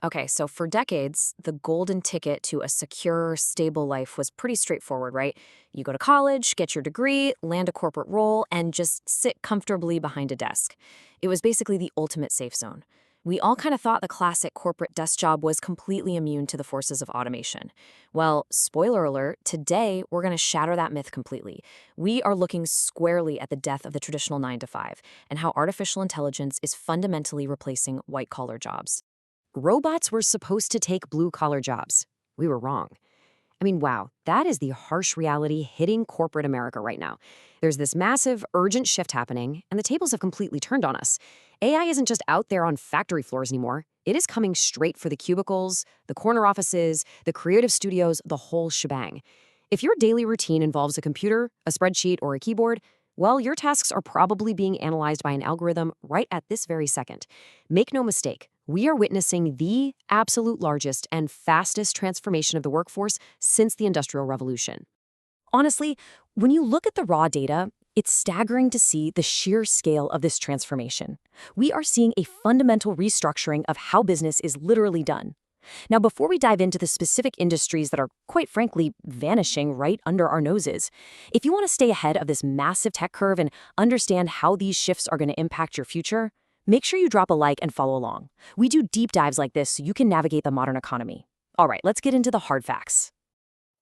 Okay, so for decades, the golden ticket to a secure, stable life was pretty straightforward, right? You go to college, get your degree, land a corporate role, and just sit comfortably behind a desk. It was basically the ultimate safe zone. We all kind of thought the classic corporate desk job was completely immune to the forces of automation. Well, spoiler alert, today we're going to shatter that myth completely. We are looking squarely at the death of the traditional 9 to 5 and how artificial intelligence is fundamentally replacing white-collar jobs. Robots were supposed to take blue-collar jobs. We were wrong. I mean, wow, that is the harsh reality hitting corporate America right now. There's this massive, urgent shift happening, and the tables have completely turned on us. AI isn't just out there on factory floors anymore. It is coming straight for the cubicles, the corner offices, the creative studios, the whole shebang. If your daily routine involves a computer, a spreadsheet, or a keyboard, well, your tasks are probably being analyzed by an algorithm right at this very second. Make no mistake, we are witnessing the absolute largest and fastest transformation of the workforce since the Industrial Revolution. Honestly, when you look at the raw data, it's staggering to see the sheer scale of this transformation. We are seeing a fundamental restructuring of how business is literally done. Now, before we dive into the specific industries that are, quite frankly, vanishing right under our noses, if you want to stay ahead of this massive tech curve and understand how these shifts are going to impact your future, make sure you drop a like and follow along. We do deep dives like this so you can navigate the modern economy. All right, let's get into the hard facts.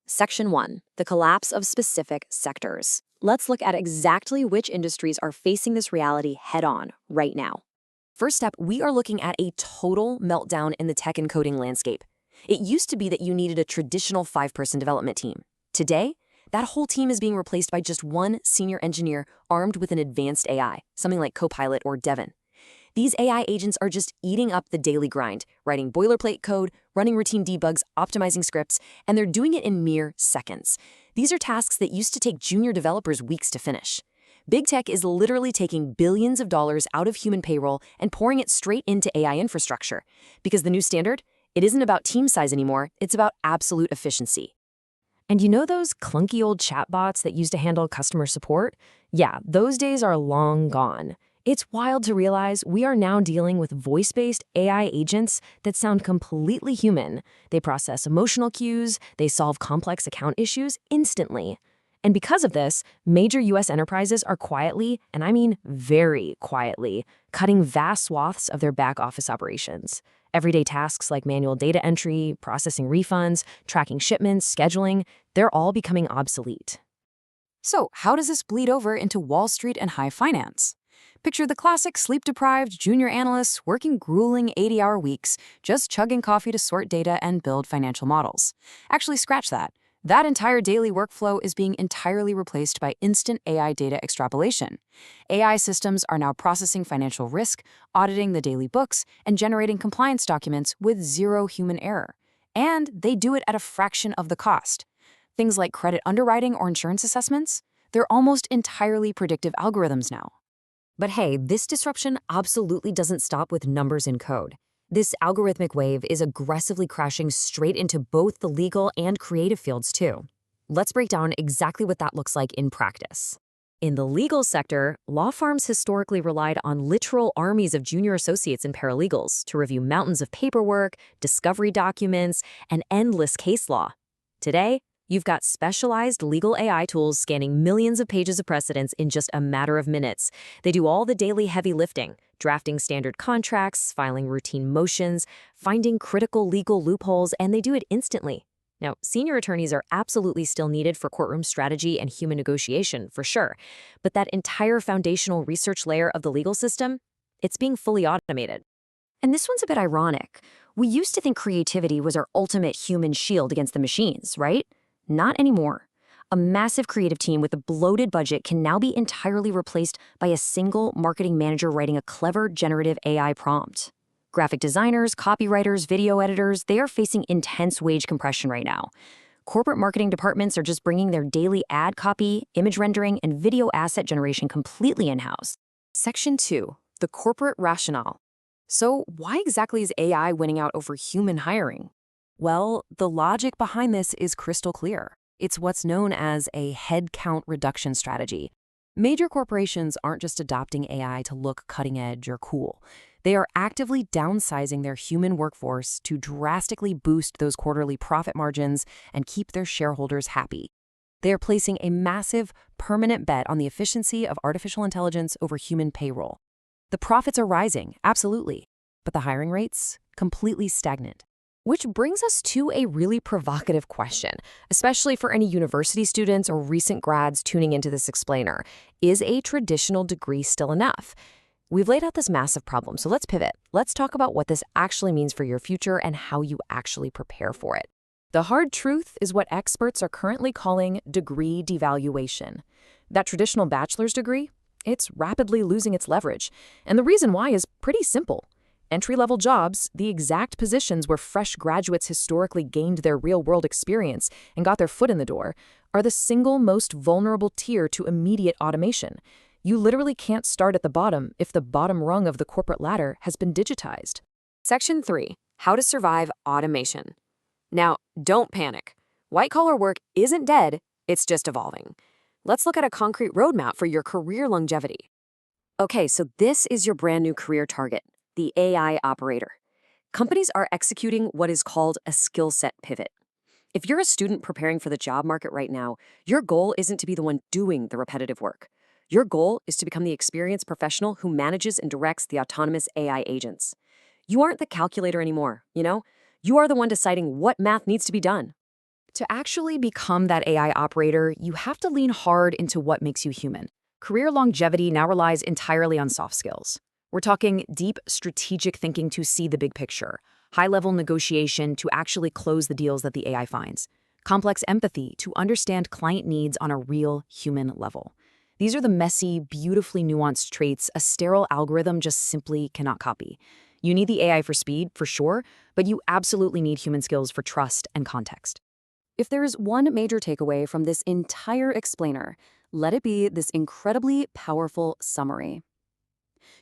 Section 1. The collapse of specific sectors. Let's look at exactly which industries are facing this reality head-on right now. First up, we are looking at a total meltdown in the tech and coding landscape. It used to be that you needed a traditional 5-person development team. Today, that whole team is being replaced by just one senior engineer armed with an advanced AI, something like Copilot or Devon. These AI agents are just eating up the daily grind, writing boilerplate code, running routine debugs, optimizing scripts, and they're doing it in mere seconds. These are tasks that used to take junior developers weeks to finish. Big tech is literally taking billions of dollars out of human payroll and pouring it straight into AI infrastructure. Because the new standard? It isn't about team size anymore, it's about absolute efficiency. And you know those clunky old chatbots that used to handle customer support? Yeah, those days are long gone. It's wild to realize we are now dealing with voice-based AI agents that sound completely human. They process emotional cues, they solve complex account issues instantly. And because of this, major U.S. enterprises are quietly, and I mean very quietly, cutting vast swaths of their back-office operations. Everyday tasks like manual data entry, processing refunds, tracking shipments, scheduling, they're all becoming obsolete. So, how does this bleed over into Wall Street and high finance? Picture the classic sleep-deprived junior analysts working grueling 80-hour weeks, just chugging coffee to sort data and build financial models. Actually, scratch that. That entire daily workflow is being entirely replaced by instant AI data extrapolation. AI systems are now processing financial risk, auditing the daily books, and generating compliance documents with zero human error. And they do it at a fraction of the cost. Things like credit underwriting or insurance assessments, they're almost entirely predictive algorithms now. But hey, this disruption absolutely doesn't stop with numbers in code. This algorithmic wave is aggressively crashing straight into both the legal and creative fields too. Let's break down exactly what that looks like in practice. In the legal sector, law firms historically relied on literal armies of junior associates and paralegals to review mountains of paperwork, discovery documents, and endless case law. Today, you've got specialized legal AI tools scanning millions of pages of precedents in just a matter of minutes. They do all the daily heavy lifting, drafting standard contracts, filing routine motions, finding critical legal loopholes, and they do it instantly. Now, senior attorneys are absolutely still needed for courtroom strategy and human negotiation, for sure. But that entire foundational research layer of the legal system, it's being fully automated. And this one's a bit ironic. We used to think creativity was our ultimate human shield against the machines, right? Not anymore. A massive creative team with a bloated budget can now be entirely replaced by a single marketing manager writing a clever generative AI prompt. Graphic designers, copywriters, video editors, they are facing intense wage compression right now. Corporate marketing departments are just bringing their daily ad copy, image rendering, and video asset generation completely in-house. Section 2. The corporate rationale. So why exactly is AI winning out over human hiring? Well, the logic behind this is crystal clear. It's what's known as a headcount reduction strategy. Major corporations aren't just adopting AI to look cutting edge or cool. They are actively downsizing their human workforce to drastically boost those quarterly profit margins and keep their shareholders happy. They are placing a massive, permanent bet on the efficiency of artificial intelligence over human payroll. The profits are rising, absolutely, but the hiring rates, completely stagnant. Which brings us to a really provocative question, especially for any university students or recent grads tuning into this explainer. Is a traditional degree still enough? We've laid out this massive problem, so let's pivot. Let's talk about what this actually means for your future and how you actually prepare for it. The hard truth is what experts are currently calling degree devaluation. That traditional bachelor's degree, it's rapidly losing its leverage. And the reason why is pretty simple. Entry-level jobs, the exact positions where fresh graduates historically gained their real-world experience and got their foot in the door, are the single most vulnerable tier to immediate automation. You literally can't start at the bottom if the bottom rung of the corporate ladder has been digitized. Section 3. How to survive automation. Now, don't panic. White-collar work isn't dead, it's just evolving. Let's look at a concrete roadmap for your career longevity. Okay, so this is your brand new career target, the AI operator. Companies are executing what is called a skill set pivot. If you're a student preparing for the job market right now, your goal isn't to be the one doing the repetitive work. Your goal is to become the experienced professional who manages and directs the autonomous AI agents. You aren't the calculator anymore, you know? You are the one deciding what math needs to be done. To actually become that AI operator, you have to lean hard into what makes you human. Career longevity now relies entirely on soft skills. We're talking deep strategic thinking to see the big picture, high-level negotiation to actually close the deals that the AI finds, complex empathy to understand client needs on a real human level. These are the messy, beautifully nuanced traits a sterile algorithm just simply cannot copy. You need the AI for speed, for sure, but you absolutely need human skills for trust and context. If there is one major takeaway from this entire explainer, let it be this incredibly powerful summary.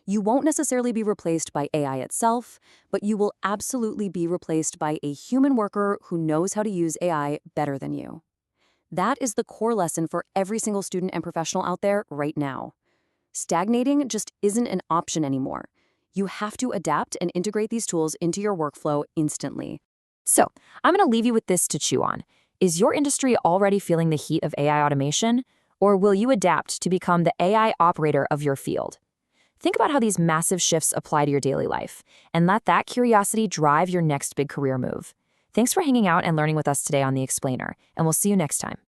You won't necessarily be replaced by AI itself, but you will absolutely be replaced by a human worker who knows how to use AI better than you. That is the core lesson for every single student and professional out there right now. Stagnating just isn't an option anymore. You have to adapt and integrate these tools into your workflow instantly. So, I'm going to leave you with this to chew on. Is your industry already feeling the heat of AI automation? Or will you adapt to become the AI operator of your field? Think about how these massive shifts apply to your daily life, and let that curiosity drive your next big career move. Thanks for hanging out and learning with us today on The Explainer, and we'll see you next time.